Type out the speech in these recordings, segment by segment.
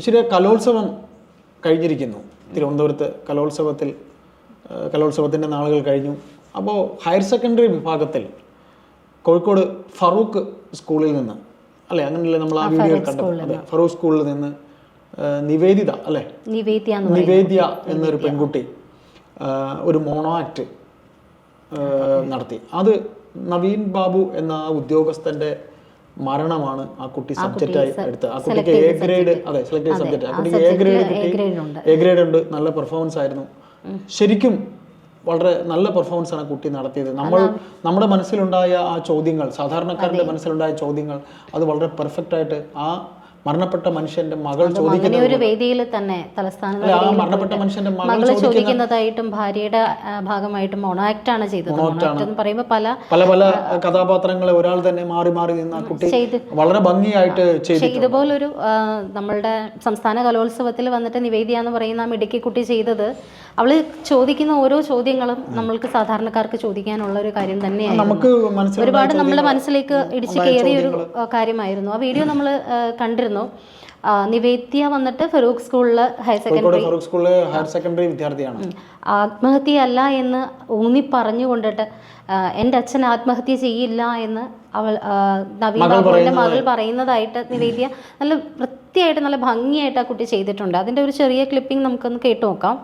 കൊച്ചിയിലെ കലോത്സവം കഴിഞ്ഞിരിക്കുന്നു. തിരുവനന്തപുരത്ത് കലോത്സവത്തിൻ്റെ നാളുകൾ കഴിഞ്ഞു. അപ്പോൾ ഹയർ സെക്കൻഡറി വിഭാഗത്തിൽ കോഴിക്കോട് ഫറൂഖ് സ്കൂളിൽ നിന്ന് അല്ലേ, അങ്ങനെയല്ലേ നമ്മൾ ആ വീഡിയോ കണ്ടത്? അതെ, ഫറൂഖ് സ്കൂളിൽ നിന്ന് നിവേദ്യ എന്നൊരു പെൺകുട്ടി ഒരു മോണോ ആക്ട് നടത്തി. അത് നവീൻ ബാബു എന്ന ആ ഉദ്യോഗസ്ഥന്റെ മരണമാണ് ആ കുട്ടി സബ്ജക്റ്റായി എടുത്തത്. ആ കുട്ടിക്ക് എ ഗ്രേഡ്, അതെ, സെലക്ടഡ് സബ്ജക്റ്റ്. ആ കുട്ടിക്ക് എ ഗ്രേഡ് ഉണ്ട്. നല്ല പെർഫോമൻസ് ആയിരുന്നു. ശരിക്കും വളരെ നല്ല പെർഫോമൻസ് ആണ് കുട്ടി നടത്തിയത്. നമ്മുടെ മനസ്സിലുണ്ടായ ആ ചോദ്യങ്ങൾ, സാധാരണക്കാരുടെ മനസ്സിലുണ്ടായ ചോദ്യങ്ങൾ, അത് വളരെ പെർഫെക്റ്റ് ആയിട്ട് ആ മരണപ്പെട്ട മനുഷ്യന്റെ മകൾ ചോദിക്കുന്ന ഒരു വേദിയിൽ തന്നെ മരണപ്പെട്ട മനുഷ്യന്റെ മകൾ ചോദിക്കുന്നതായിട്ടും ഭാര്യയുടെ ഭാഗമായിട്ടും മോണോ ആക്ട് ആണ് ചെയ്തത്. പല പല കഥാപാത്രങ്ങളെ ഒരാൾ തന്നെ മാറി മാറി നിന്ന് ആ കുട്ടി വളരെ ഭംഗിയായിട്ട് ചെയ്തു. ഇതുപോലൊരു നമ്മളുടെ സംസ്ഥാന കലോത്സവത്തിൽ വന്നിട്ട് നിവേദ്യ എന്ന് പറയുന്ന ആ മിടുക്കി കുട്ടി ചെയ്തത്, അവള് ചോദിക്കുന്ന ഓരോ ചോദ്യങ്ങളും നമ്മൾക്ക് സാധാരണക്കാർക്ക് ചോദിക്കാനുള്ള ഒരു കാര്യം തന്നെയായിരുന്നു. ഒരുപാട് നമ്മുടെ മനസ്സിലേക്ക് ഇടിച്ചു കയറിയ ഒരു കാര്യമായിരുന്നു. ആ വീഡിയോ നമ്മൾ കണ്ടിരുന്നു. നിവേദ്യ വന്നിട്ട് ഫറൂഖ് സ്കൂളിലെ ഹയർ സെക്കൻഡറി വിദ്യാർത്ഥിയാണ്. ആത്മഹത്യയല്ല എന്ന് ഊന്നി പറഞ്ഞുകൊണ്ടിട്ട് എൻ്റെ അച്ഛൻ ആത്മഹത്യ ചെയ്യില്ല എന്ന് നവീൻ ബാബുവിൻ്റെ മകൾ പറയുന്നതായിട്ട് നിവേദ്യ നല്ല വൃത്തിയായിട്ട് നല്ല ഭംഗിയായിട്ട് ആ കുട്ടി ചെയ്തിട്ടുണ്ട്. അതിൻ്റെ ഒരു ചെറിയ ക്ലിപ്പിംഗ് നമുക്കൊന്ന് കേട്ടു നോക്കാം.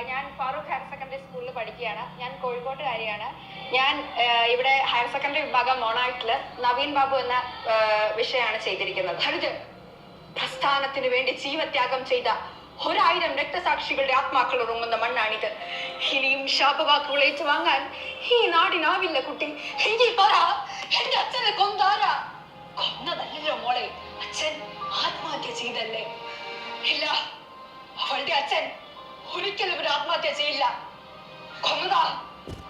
ഞാൻ ഫാറൂഖ് ഹയർ സെക്കൻഡറി സ്കൂളിൽ പഠിക്കുകയാണ്. ഞാൻ കോഴിക്കോട്ടുകാരിയാണ്. ഞാൻ ഇവിടെ ഹയർ സെക്കൻഡറി വിഭാഗം മോണാക്ടില് നവീൻ ബാബു എന്ന വിഷയമാണ് ചെയ്തിരിക്കുന്നത്. പ്രസ്ഥാനത്തിന് വേണ്ടി ജീവത്യാഗം ചെയ്ത 1000 രക്തസാക്ഷികളുടെ ആത്മാക്കൾ ഉറങ്ങുന്ന മണ്ണാണിത്. ഇനിയും ശാപവാക്കുകൾ ഏറ്റുവാങ്ങാൻ ഈ നാടിനാവില്ല കുട്ടി. എങ്കിൽ പറ, എന്റെ അച്ഛനെ കൊന്നാരാ? കൊന്നതല്ലോ മോളെ, അച്ഛൻ ആത്മഹത്യ ചെയ്തല്ലേ? ഇല്ല, അവളുടെ അച്ഛൻ ഒരിക്കലും ഒരു ആത്മഹത്യ ചെയ്യില്ല. കൊന്നതാ,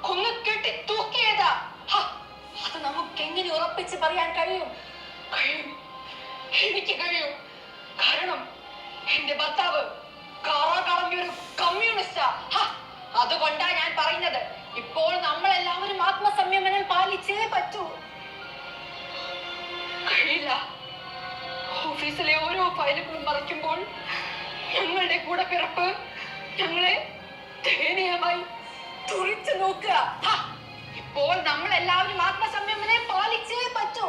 കൊന്നു കെട്ടി തൂക്കിയതാ. അത് നമുക്ക് എങ്ങനെ ഉറപ്പിച്ച് പറയാൻ കഴിയും? എനിക്ക് കഴിയും. കാരണം എന്റെ ഭർത്താവ് കാറാകളഞ്ഞൊരു കമ്മ്യൂണിസ്റ്റാ. അതുകൊണ്ടാ ഞാൻ പറയുന്നത്, ഇപ്പോൾ നമ്മളെല്ലാവരും ആത്മസംയമനം പാലിച്ചേ പറ്റൂ. കഴിയില്ല. ഓഫീസിലെ ഓരോ ഫയലുകളും മറിക്കുമ്പോൾ ഞങ്ങളുടെ കൂടെ പിറപ്പ് ഞങ്ങളെ ദയനീയമായി തുറിച്ചു നോക്കുക. ഇപ്പോൾ നമ്മളെല്ലാവരും ആത്മസംയമനം പാലിച്ചേ പറ്റൂ.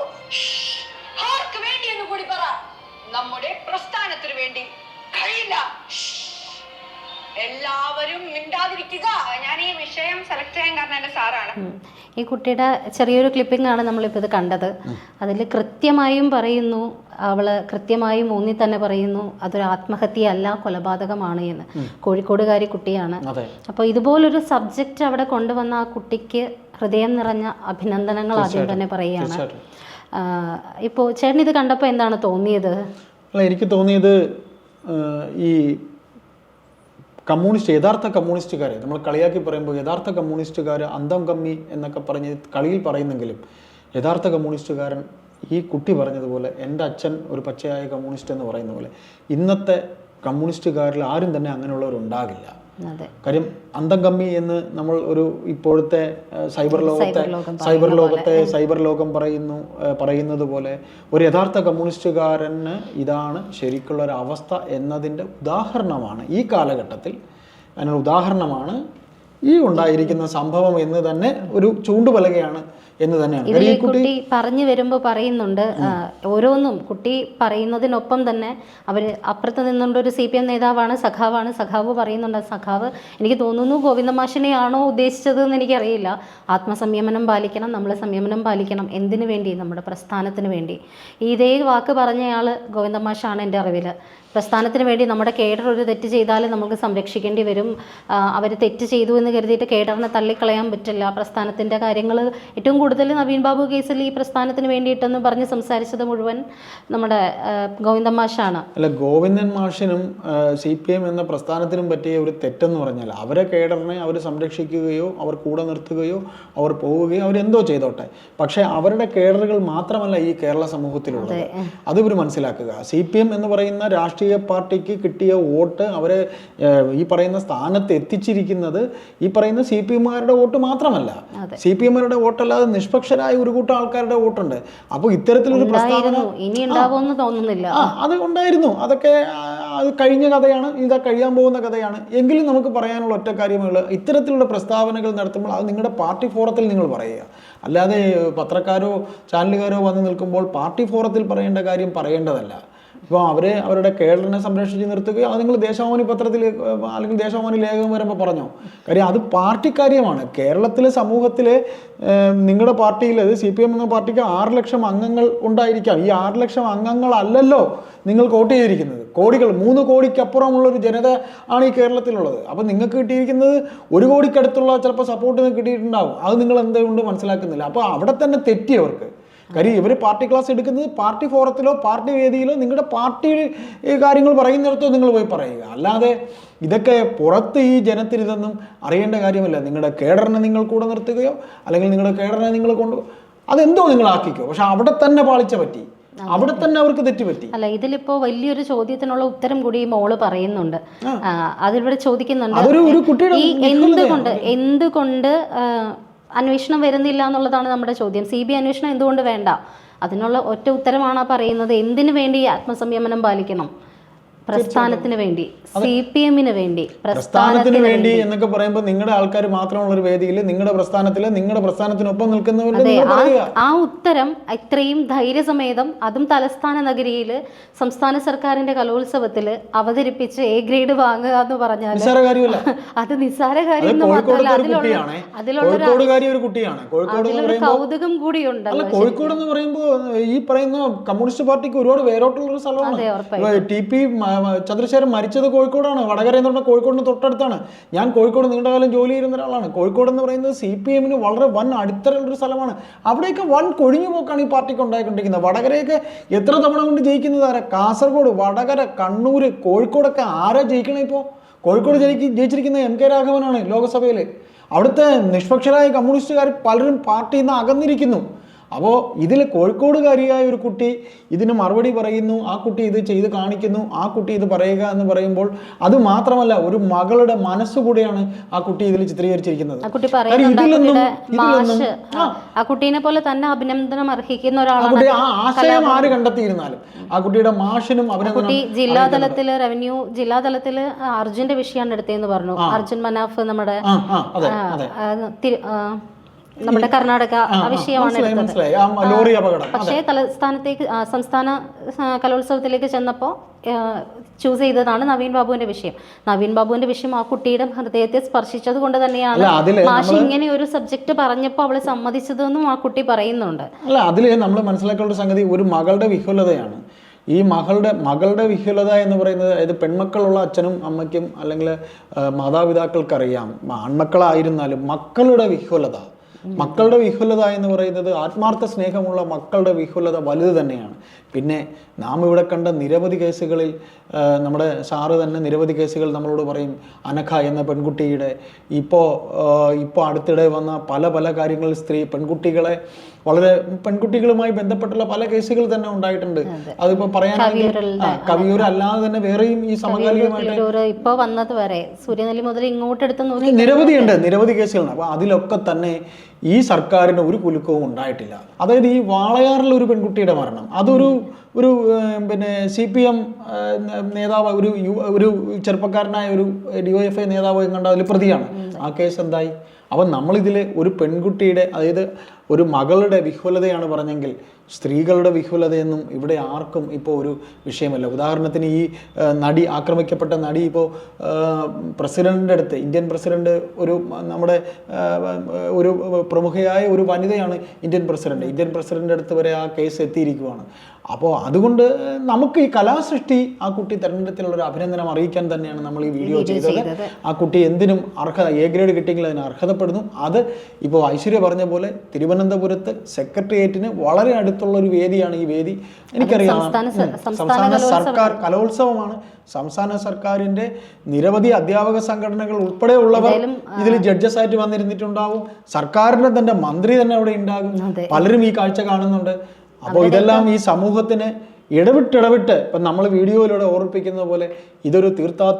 ആർക്ക് വേണ്ടി എന്ന് കൂടി പറ. നമ്മുടെ പ്രസ്ഥാനത്തിന് വേണ്ടി. കഴിയില്ല. എല്ലാവരും മിണ്ടാതിരിക്കുക. ഞാൻ ഈ വിഷയം സെലക്ട് ചെയ്യാൻ കാരണം എന്റെ സാറാണ്. ഈ കുട്ടിയുടെ ചെറിയൊരു ക്ലിപ്പിംഗ് ആണ് നമ്മളിപ്പോൾ ഇത് കണ്ടത്. അതിൽ കൃത്യമായും പറയുന്നു, അവള് കൃത്യമായും ഊന്നി തന്നെ പറയുന്നു, അതൊരു ആത്മഹത്യയല്ല, കൊലപാതകമാണ് എന്ന്. കോഴിക്കോടുകാരി കുട്ടിയാണ്. അപ്പോൾ ഇതുപോലൊരു സബ്ജക്റ്റ് അവിടെ കൊണ്ടുവന്ന ആ കുട്ടിക്ക് ഹൃദയം നിറഞ്ഞ അഭിനന്ദനങ്ങൾ ആദ്യം തന്നെ പറയുകയാണ്. ഇപ്പോൾ ചേട്ടൻ ഇത് കണ്ടപ്പോൾ എന്താണ് തോന്നിയത്? എനിക്ക് തോന്നിയത്, ഈ യഥാർത്ഥ കമ്മ്യൂണിസ്റ്റുകാരെ നമ്മൾ കളിയാക്കി പറയുമ്പോൾ യഥാർത്ഥ കമ്മ്യൂണിസ്റ്റുകാർ അന്തം കമ്മി എന്നൊക്കെ പറഞ്ഞ് കളിയിൽ പറയുന്നെങ്കിലും, യഥാർത്ഥ കമ്മ്യൂണിസ്റ്റുകാരൻ ഈ കുട്ടി പറഞ്ഞതുപോലെ എൻ്റെ അച്ഛൻ ഒരു പച്ചയായ കമ്മ്യൂണിസ്റ്റ് എന്ന് പറയുന്ന പോലെ ഇന്നത്തെ കമ്മ്യൂണിസ്റ്റുകാരിൽ ആരും തന്നെ അങ്ങനെയുള്ളവരുണ്ടാകില്ല. കാര്യം അന്തം കമ്മി എന്ന് നമ്മൾ ഒരു ഇപ്പോഴത്തെ സൈബർ ലോകം പറയുന്നത് പോലെ ഒരു യഥാർത്ഥ കമ്മ്യൂണിസ്റ്റുകാരന് ഇതാണ് ശരിക്കുള്ള ഒരു അവസ്ഥ എന്നതിൻ്റെ ഉദാഹരണമാണ് ഈ കാലഘട്ടത്തിൽ. അതിനുള്ള ഉദാഹരണമാണ് ഈ ഉണ്ടായിരിക്കുന്ന സംഭവം എന്ന് തന്നെ ഒരു ചൂണ്ടുപലകയാണ് എന്ന് തന്നെയാണ്. ഈ കുട്ടി പറഞ്ഞു വരുമ്പോൾ പറയുന്നുണ്ട്, ഓരോന്നും കുട്ടി പറയുന്നതിനൊപ്പം തന്നെ അവർ അപ്പുറത്ത് നിന്നുകൊണ്ട് ഒരു CPM നേതാവാണ്, സഖാവ് പറയുന്നുണ്ട്. സഖാവ് എനിക്ക് തോന്നുന്നു ഗോവിന്ദമാഷിനെയാണോ ഉദ്ദേശിച്ചത് എന്ന് എനിക്കറിയില്ല. ആത്മസംയമനം പാലിക്കണം, നമ്മൾ സംയമനം പാലിക്കണം. എന്തിനു വേണ്ടി? നമ്മുടെ പ്രസ്ഥാനത്തിന് വേണ്ടി. ഇതേ വാക്ക് പറഞ്ഞയാൾ ഗോവിന്ദമാഷാണ് എൻ്റെ അറിവിൽ. പ്രസ്ഥാനത്തിന് വേണ്ടി നമ്മുടെ കേഡർ ഒരു തെറ്റ് ചെയ്താൽ നമുക്ക് സംരക്ഷിക്കേണ്ടി വരും. അവർ തെറ്റ് ചെയ്തു എന്ന് കരുതിയിട്ട് കേഡറിനെ തള്ളിക്കളയാൻ പറ്റില്ല. പ്രസ്ഥാനത്തിൻ്റെ കാര്യങ്ങൾ ഏറ്റവും കൂടുതൽ നവീൻ ബാബു കേസിൽ ഈ പ്രസ്ഥാനത്തിന് വേണ്ടിയിട്ടെന്ന് പറഞ്ഞ് സംസാരിച്ചത് മുഴുവൻ നമ്മുടെ ഗോവിന്ദൻ മാഷാണ്. അല്ല, ഗോവിന്ദൻ മാഷിനും CPM എന്ന പ്രസ്ഥാനത്തിനും പറ്റിയ ഒരു തെറ്റെന്ന് പറഞ്ഞാൽ അവരെ കേഡറിനെ അവർ സംരക്ഷിക്കുകയോ അവർ കൂടെ നിർത്തുകയോ അവർ പോവുകയോ അവരെന്തോ ചെയ്തോട്ടെ. പക്ഷേ അവരുടെ കേഡറുകൾ മാത്രമല്ല ഈ കേരള സമൂഹത്തിലുള്ളത്. അത് ഇവർ മനസ്സിലാക്കുക. CPM എന്ന് പറയുന്ന രാഷ്ട്രീയ പാർട്ടിക്ക് കിട്ടിയ വോട്ട് അവരെ ഈ പറയുന്ന സ്ഥാനത്ത് എത്തിച്ചിരിക്കുന്നത് ഈ പറയുന്ന CPM-കാരുടെ വോട്ട് മാത്രമല്ല. CPM-കാരുടെ വോട്ടല്ലാതെ നിഷ്പക്ഷരായ ഒരു കൂട്ടം ആൾക്കാരുടെ വോട്ടുണ്ട്. അപ്പോൾ ഇത്തരത്തിലൊരു പ്രസ്താവന ഇനി ഉണ്ടാവുമെന്ന് തോന്നുന്നില്ല. അത് ഉണ്ടായിരുന്നു. അതൊക്കെ അത് കഴിഞ്ഞ കഥയാണ്, ഇതാ കഴിയാൻ പോകുന്ന കഥയാണ്. എങ്കിലും നമുക്ക് പറയാനുള്ള ഒറ്റ കാര്യമുള്ള ഇത്തരത്തിലുള്ള പ്രസ്താവനകൾ നടത്തുമ്പോൾ അത് നിങ്ങളുടെ പാർട്ടി ഫോറത്തിൽ നിങ്ങൾ പറയുക. അല്ലാതെ പത്രക്കാരോ ചാനലുകാരോ വന്ന് നിൽക്കുമ്പോൾ പാർട്ടി ഫോറത്തിൽ പറയേണ്ട കാര്യം പറയേണ്ടതല്ല. ഇപ്പോൾ അവരുടെ കേഡറിനെ സംരക്ഷിച്ച് നിർത്തുകയോ അത് നിങ്ങൾ ദേശാഭിമാനി പത്രത്തിൽ അല്ലെങ്കിൽ ദേശാഭിമാനി ലേഖകം വരുമ്പോൾ പറഞ്ഞോ. കാര്യം അത് പാർട്ടി കാര്യമാണ്. കേരളത്തിലെ സമൂഹത്തിലെ നിങ്ങളുടെ പാർട്ടിയിൽ CPM എന്ന പാർട്ടിക്ക് 6 ലക്ഷം അംഗങ്ങൾ ഉണ്ടായിരിക്കാം. ഈ 6 ലക്ഷം അംഗങ്ങളല്ലല്ലോ നിങ്ങൾ വോട്ട് ചെയ്തിരിക്കുന്നത്. കോടികൾ 3 കോടിക്കപ്പുറമുള്ളൊരു ജനത ആണ് ഈ കേരളത്തിലുള്ളത്. അപ്പം നിങ്ങൾക്ക് കിട്ടിയിരിക്കുന്നത് 1 കോടിക്കടുത്തുള്ള ചിലപ്പോൾ സപ്പോർട്ട് കിട്ടിയിട്ടുണ്ടാവും. അത് നിങ്ങൾ എന്തുകൊണ്ട് മനസ്സിലാക്കുന്നില്ല? അപ്പോൾ അവിടെ തന്നെ തെറ്റിയവർക്ക്. കാര്യം ഇവർ പാർട്ടി ക്ലാസ് എടുക്കുന്നത് പാർട്ടി ഫോറത്തിലോ പാർട്ടി വേദിയിലോ നിങ്ങളുടെ പാർട്ടി കാര്യങ്ങൾ പറയുന്നിടത്തോ നിങ്ങൾ പോയി പറയുക. അല്ലാതെ ഇതൊക്കെ പുറത്ത് ഈ ജനത്തിന് ഇതൊന്നും അറിയേണ്ട കാര്യമല്ല. നിങ്ങളുടെ കേഡറിനെ നിങ്ങൾ കൂടെ നിർത്തുകയോ അല്ലെങ്കിൽ നിങ്ങളുടെ കേഡറിനെ നിങ്ങൾ അതെന്തോ നിങ്ങളാക്കിക്കോ. പക്ഷെ അവിടെ തന്നെ പാളിച്ച പറ്റി, അവിടെ തന്നെ അവർക്ക് തെറ്റുപറ്റി. അല്ല, ഇതിലിപ്പോ വലിയൊരു ചോദ്യത്തിനുള്ള ഉത്തരം കൂടി ഈ മോള് പറയുന്നുണ്ട്. അതിലൂടെ ചോദിക്കുന്നുണ്ട്, ഈ എന്തുകൊണ്ട് അന്വേഷണം വരുന്നില്ല എന്നുള്ളതാണ് നമ്മുടെ ചോദ്യം. CBI അന്വേഷണം എന്തുകൊണ്ട് വേണ്ട? അതിനുള്ള ഒറ്റ ഉത്തരമാണ് പറയുന്നത്. എന്തിനു വേണ്ടി ആത്മസംയമനം പാലിക്കണം? പ്രസ്ഥാനത്തിന് വേണ്ടി, CPM-ന് വേണ്ടി, പ്രസ്ഥാനത്തിന് വേണ്ടി എന്നൊക്കെ പറയുമ്പോൾ നിങ്ങളുടെ ആൾക്കാർ മാത്രമുള്ള ഒരു വേദിയിൽ നിങ്ങളുടെ പ്രസ്ഥാനത്തിനൊപ്പം നിൽക്കുന്നവരുടെ ആ ഉത്തരം ഇത്രയും ധൈര്യസമേതം, അതും തലസ്ഥാന നഗരിയിൽ സംസ്ഥാന സർക്കാരിന്റെ കലോത്സവത്തിൽ അവതരിപ്പിച്ച് A ഗ്രേഡ് വാങ്ങുക എന്ന് പറഞ്ഞാൽ അത് നിസ്സാര കാര്യം അതിലൊരു കൗതുകം കൂടിയുണ്ടല്ലോ. കോഴിക്കോട് എന്ന് പറയുമ്പോൾ ഈ പറയുന്ന കമ്മ്യൂണിസ്റ്റ് പാർട്ടിക്ക് ഒരുപാട് വേരോട്ടുള്ള ഒരു സ്ഥലമാണ്. TP ചന്ദ്രശേഖരൻ മരിച്ചത് കോഴിക്കോടാണ്. വടകര എന്ന് പറഞ്ഞാൽ കോഴിക്കോടിന് തൊട്ടടുത്താണ്. ഞാൻ കോഴിക്കോട് നീണ്ട കാലം ജോലി ചെയ്യുന്ന ഒരാളാണ്. കോഴിക്കോട് എന്ന് പറയുന്നത് CPM-ന് വളരെ വൻ അടിത്തറയുള്ളൊരു സ്ഥലമാണ്. അവിടെയൊക്കെ വൻ കൊഴിഞ്ഞു പോക്കാണ് ഈ പാർട്ടിക്ക് ഉണ്ടായിക്കൊണ്ടിരിക്കുന്നത്. വടകരയൊക്കെ എത്ര തവണ കൊണ്ട് ജയിക്കുന്നത് ആരാ? കാസർഗോഡ്, വടകര, കണ്ണൂർ, കോഴിക്കോടൊക്കെ ആരാ ജയിക്കണേ? ഇപ്പോൾ കോഴിക്കോട് ജയിച്ചിരിക്കുന്നത് MK രാഘവനാണ് ലോകസഭയിൽ. അവിടുത്തെ നിഷ്പക്ഷരായ കമ്മ്യൂണിസ്റ്റുകാർ പലരും പാർട്ടിയിൽ നിന്ന് അകന്നിരിക്കുന്നു. അപ്പോൾ ഇതിൽ കോഴിക്കോടുകാരിയായ ഒരു കുട്ടി ഇതിന് മറുപടി പറയുന്നു, ആ കുട്ടി ഇത് ചെയ്ത് കാണിക്കുന്നു, ആ കുട്ടി ഇത് പറയുക എന്ന് പറയുമ്പോൾ അത് മാത്രമല്ല ഒരു മകളുടെ മനസ്സുകൂടെയാണ് ആ കുട്ടി ഇതിൽ ചിത്രീകരിച്ചിരിക്കുന്നത്. ആ കുട്ടീനെ പോലെ തന്നെ അഭിനന്ദനം അർഹിക്കുന്ന ഒരാളാണ്. ആ ആശയം ആര് കണ്ടെത്തിയിരുന്നാലും ആ കുട്ടിയുടെ മാഷിനും കുട്ടി ജില്ലാതലത്തില് റവന്യൂ ജില്ലാതലത്തില് അർജുന്റെ വിഷയമാണ് എടുത്തതെന്ന് പറഞ്ഞു. അർജുൻ മനാഫ് നമ്മുടെ കർണാടക വിഷയമാണ് എടുത്തത്. പക്ഷേ സംസ്ഥാന കലോത്സവത്തിലേക്ക് ചെന്നപ്പോൾ ചൂസ് ചെയ്തതാണ് നവീൻ ബാബുവിന്റെ വിഷയം. നവീൻ ബാബുവിന്റെ വിഷയം ആ കുട്ടിയുടെ ഹൃദയത്തെ സ്പർശിച്ചത് കൊണ്ട് തന്നെയാണ് മാഷ് ഇങ്ങനെ ഒരു സബ്ജക്ട് പറഞ്ഞപ്പോൾ അവള് സമ്മതിച്ചതെന്നും ആ കുട്ടി പറയുന്നുണ്ട്. അല്ല, അതിൽ നമ്മൾ മനസ്സിലാക്കേണ്ട സംഗതി ഒരു മകളുടെ വിഹുലതയാണ്. ഈ മകളുടെ വിഹുലത എന്ന് പറയുന്നത്, അതായത് പെൺമക്കളുള്ള അച്ഛനും അമ്മയ്ക്കും അല്ലെങ്കിൽ മാതാപിതാക്കൾക്കറിയാം, ആൺമക്കളായിരുന്നാലും മക്കളുടെ വിഹുലത എന്ന് പറയുന്നത് ആത്മാർത്ഥ സ്നേഹമുള്ള മക്കളുടെ വിഹുലത വലുത് തന്നെയാണ്. പിന്നെ നാം ഇവിടെ കണ്ട നിരവധി കേസുകളിൽ നമ്മുടെ സാറ് തന്നെ നിരവധി കേസുകൾ നമ്മളോട് പറയും. അനഘ എന്ന പെൺകുട്ടിയുടെ ഇപ്പോൾ അടുത്തിടെ വന്ന പല കാര്യങ്ങളിൽ പെൺകുട്ടികളുമായി ബന്ധപ്പെട്ടുള്ള പല കേസുകൾ തന്നെ ഉണ്ടായിട്ടുണ്ട്. അതിപ്പോൾ പറയാനാണെങ്കിൽ കവിയൂർ അല്ലാതെ തന്നെ വേറെയും ഈ സമകാലികമായിട്ട് ഇപ്പോൾ വന്നത് വരെ സൂര്യനെല്ലി മുതൽ ഇങ്ങോട്ടെടുത്ത് നിരവധി കേസുകളുണ്ട്. അപ്പോൾ അതിലൊക്കെ തന്നെ ഈ സർക്കാരിന് ഒരു കുലുക്കവും ഉണ്ടായിട്ടില്ല. അതായത് ഈ വാളയാറിലെ ഒരു പെൺകുട്ടിയുടെ മരണം, അതൊരു പിന്നെ CPM നേതാവ്, ഒരു ചെറുപ്പക്കാരനായ ഒരു DYFI നേതാവ് എങ്ങാണ്ട് അതിൽ പ്രതിയാണ്. ആ കേസ് എന്തായി? അപ്പം നമ്മളിതിൽ ഒരു പെൺകുട്ടിയുടെ, അതായത് ഒരു മകളുടെ വിഹുലതയാണ് പറഞ്ഞെങ്കിൽ സ്ത്രീകളുടെ വിഹുലതയൊന്നും ഇവിടെ ആർക്കും ഇപ്പോൾ ഒരു വിഷയമല്ല. ഉദാഹരണത്തിന് ഈ ആക്രമിക്കപ്പെട്ട നടി ഇപ്പോൾ പ്രസിഡന്റിൻ്റെ അടുത്ത്, ഇന്ത്യൻ പ്രസിഡന്റ്, നമ്മുടെ ഒരു പ്രമുഖയായ ഒരു വനിതയാണ് ഇന്ത്യൻ പ്രസിഡന്റിൻ്റെ അടുത്ത് വരെ ആ കേസ് എത്തിയിരിക്കുകയാണ്. അപ്പോൾ അതുകൊണ്ട് നമുക്ക് ഈ കലാസൃഷ്ടി ആ കുട്ടി തെരഞ്ഞെടുപ്പിലുള്ള ഒരു അഭിനന്ദനം അറിയിക്കാൻ തന്നെയാണ് നമ്മൾ ഈ വീഡിയോ ചെയ്തത്. ആ കുട്ടി എന്തിനും A ഗ്രേഡ് കിട്ടിയെങ്കിൽ അതിന് അർഹതപ്പെടുന്നു. അത് ഇപ്പോൾ ഐശ്വര്യ പറഞ്ഞ പോലെ തിരുവനന്തപുരത്ത് സെക്രട്ടേറിയറ്റിന് വളരെ അടുത്തുള്ള ഒരു വേദിയാണ് ഈ വേദി. എനിക്കറിയാം, സംസ്ഥാന സർക്കാർ കലോത്സവമാണ്. സംസ്ഥാന സർക്കാരിന്റെ നിരവധി അധ്യാപക സംഘടനകൾ ഉൾപ്പെടെ ഉള്ളവർ ഇതിൽ ജഡ്ജസ് ആയിട്ട് വന്നിരുന്നിട്ടുണ്ടാവും. സർക്കാരിന്റെ തന്നെ മന്ത്രി തന്നെ അവിടെ ഉണ്ടാകും. പലരും ഈ കാഴ്ച കാണുന്നുണ്ട്. അപ്പോൾ ഇതെല്ലാം ഈ സമൂഹത്തിന് ഇടവിട്ട് ഇപ്പം നമ്മൾ വീഡിയോയിലൂടെ ഓർമ്മിപ്പിക്കുന്ന പോലെ ഇതൊരു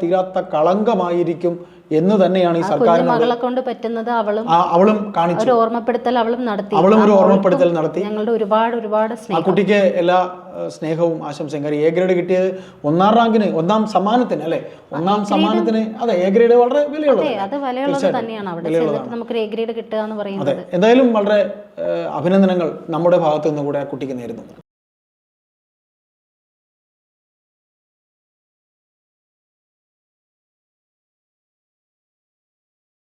തീരാത്ത കളങ്കമായിരിക്കും എന്ന് തന്നെയാണ് ഈ സർക്കാർ മകളെ കൊണ്ട് പറ്റുന്നത് അവളും കാണിച്ചു. ഒരു ഓർമ്മപ്പെടുത്തൽ അവളും ഒരു ഓർമ്മപ്പെടുത്തൽ നടത്തി. ഞങ്ങളുടെ ഒരുപാട് ആ സ്നേഹം. കുട്ടിക്ക് എല്ലാ സ്നേഹവും ആശംസയും. കാര്യം എ ഗ്രേഡ് കിട്ടിയത് 1ാം റാങ്കിന് 1ാം സമ്മാനത്തിന് അല്ലെ 1ാം സമ്മാനത്തിന്. അതെ, എ ഗ്രേഡ് വളരെ വിലയുള്ളത്. അത് വിലയുള്ളത് തന്നെയാണ്. അവിടെ നമുക്ക് എ ഗ്രേഡ് കിട്ടുക എന്ന് പറയുന്നത്. എന്തായാലും വളരെ അഭിനന്ദനങ്ങൾ നമ്മുടെ ഭാഗത്തു നിന്ന് കൂടെ ആ കുട്ടിക്ക് നേരുന്നു.